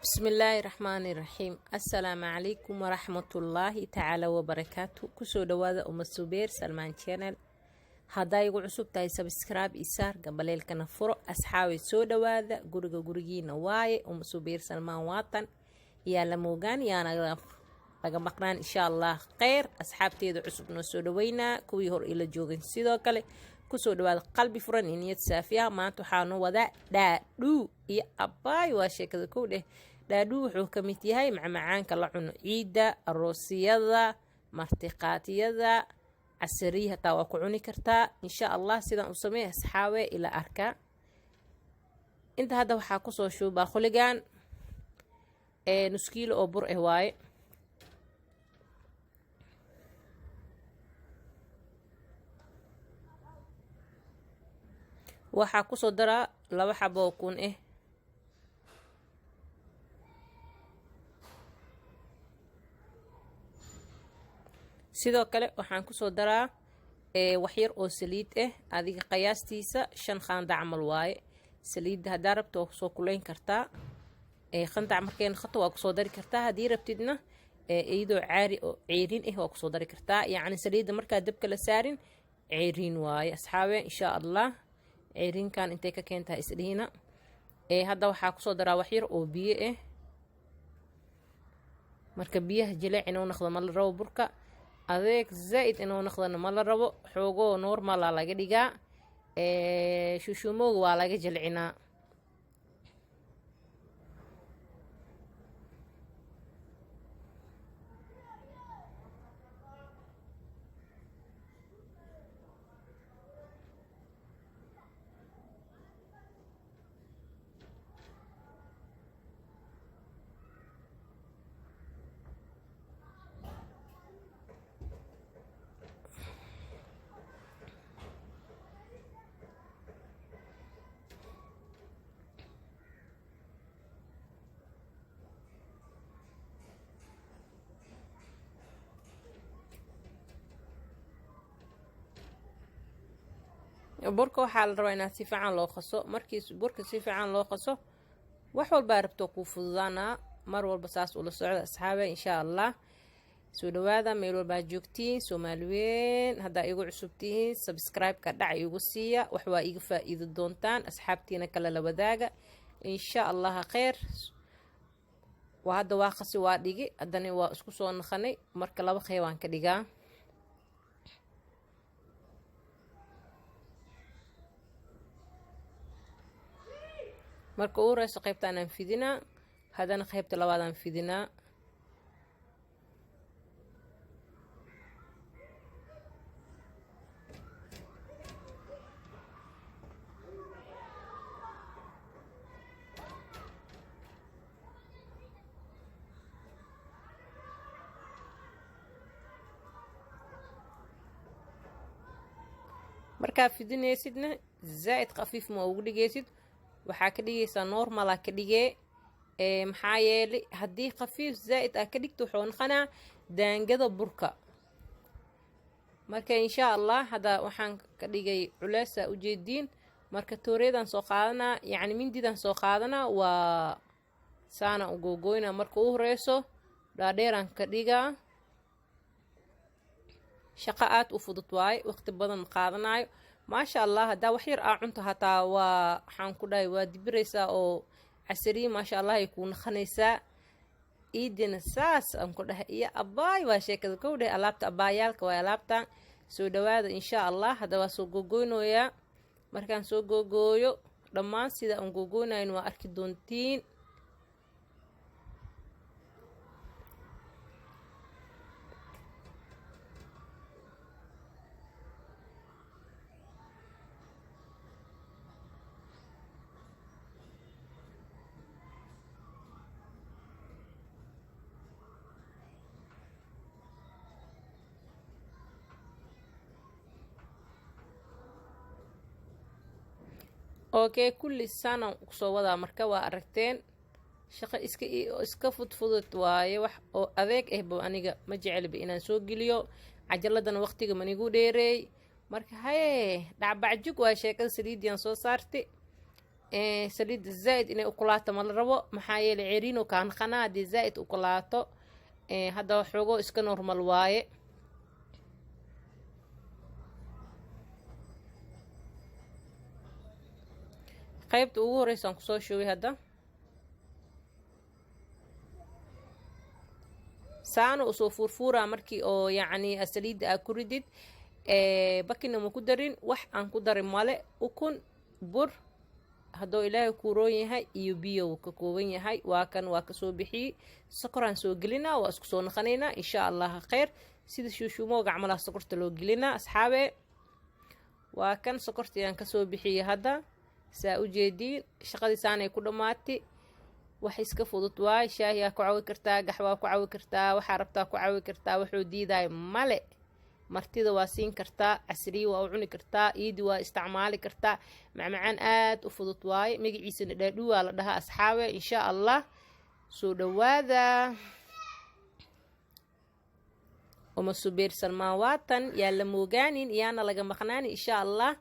بسم الله الرحمن الرحيم. السلام عليكم ورحمة الله تعالى وبركاته. كسو دوادا سوبير سلمان channel. هادا يقو عصوب تاي سبسكرايب إسار قبليل كنفرو أصحابي سو دوادا قرقينا واي سوبير سلمان واتن يا لموغان يا نغلاف laga maqnaan insha Allah khayr asxaabteeda cusubna soo dhaweynaa kuwii hor ila joogin sidoo kale kusoo dhawaada qalbi furan iyo niyad saafiya maanta waxaanu wadaa dhaadhuu iyo abaay waa sheekada kow dheh dhaadhuu wuxuu ka mid yahay macmacaanka la cuno ciida aroosiyada martiqaatiyada casariya taa waa ku cuni kartaa insha Allah sidaan u sameey asxaabe ila arka inta hadda waxaa kusoo shuubaa kholigaan nus kiilo oo bur ah waaye waxaa kusoo daraa 2 xabo oo kun ah sidoo kale waxaan kusoo daraa wax yar oo saliid ah adiga qiyaastiisa 5 qaando camal waaye saliidda hadaa rabto waa kusoo kuleyn kartaa qandac markeen khato waa kusoo dari kartaa haddii rabtidna iyadoo caari oo ceerin ah waa kusoo dari kartaa yacni saliidda markaa dabka la saarin ceerin waaye asxaabe insha Allah ceerinkan intay ka keentaa isdhiina hadda waxaa kusoo daraa wax yar oo biyo ah marka biyaha jileec inuu noqdo ma la rabo burka adeeg zaid inuu noqdana ma la rabo xoogoo normal laga dhigaa shushumooga waa laga jilcinaa burka waxaa la rabaa inaad si fiican loo qaso markii burka si fiican loo qaso wax walba rabto ku fududaana mar walba saas ula socda asxaabe insha Allah soo dhawaada meel walba joogtiin Soomaaliyeed hadda igu cusubtiin subscribe ka dhac igu siiya wax waa iga faa'iido doontaan asxaabtiina kala la wadaaga insha Allah khayr hadda waa qasi waa dhigi haddana waa isku soo naqanay marka laba qeybaan ka dhigaa marka uu reeso qaybtaan aan fidinaa hadana qaybta labaad aan fidinaa marka fidinaysidna zaid khafiif ma ugu dhigaysid waxaa ka dhigaysaa normal ka dhigee maxaa yeelay haddii khafiif zaid ka dhigto wuxuu noqonaa daangada burka marka insha Allah hadda waxaan ka dhigay culaasa u jeediin marka tooreedan soo qaadanaa yacni mindidan soo qaadanaa waa saana u googoyna marka uu horeeso dhaadheeran ka dhigaa shaqo aad u fudud waaye waqti badan qaadanayo maasha Allah hadda wax yar cunto hataa waa waxaan ku dhahay waa dibiraysaa oo casari maasha Allah ay ku naqanaysaa iidina saas aan ku dhahay iyo abaay waa sheekada kow dheh alaabta abaayaalka waa alaabta soo dhawaada insha Allah hadda waa soo gogoynooyaa markaan soo gogooyo dhammaan sida aan gogoynayn waa arki doontiin okay kulli sana soo wada marka waa aragteen shaqo iska fudfudud waaye wax oo adeeg ah boo aniga ma jecelba inaan soo geliyo cajaladana waqtiga manigu dheereey marka haye dhacbacjug waa sheekada saliidiyan soo saartay saliidda zaa'id inay ukulaato ma la rabo maxaa yeelay ceeriino kaanqanaa haddii zaa'id ukulaato hadda waxoogoo iska normal waaye. qaybta ugu horeysaan kusoo shubay hadda saana usoo furfuuraa markii oo yacni saliidda aa ku ridid bakina ma ku darin wax aan ku darin male ukun bur hadduu ilaahay kuuroon yahay iyo biyo wuu ka kooban yahay waa kan waa kasoo bixiyey sokoraan soo gelinaa waa isku soo naqanaynaa insha allah khayr sida shuushuumoo gacmalaha sokorta loo gelinaa asxaabe waa kan sokortayaan kasoo bixiyey hadda saa u jeediin shaqadiisaanay ku dhammaatay wax iska fudud waay shaahiyaa ku cawi kartaa gaxwaa ku cawi kartaa waxaa rabtaa ku cawi kartaa wuxuu diidayo male martida waa siin kartaa casriya waa u cuni kartaa iidi waa isticmaali kartaa macmacaan aad u fudud waaye magaciisana dhaadhuwaa la dhahaa asxaabe insha allah soo dhawaada uma subeer salmaan waatan yaa la moogaanin iyaana laga maqnaanin insha allah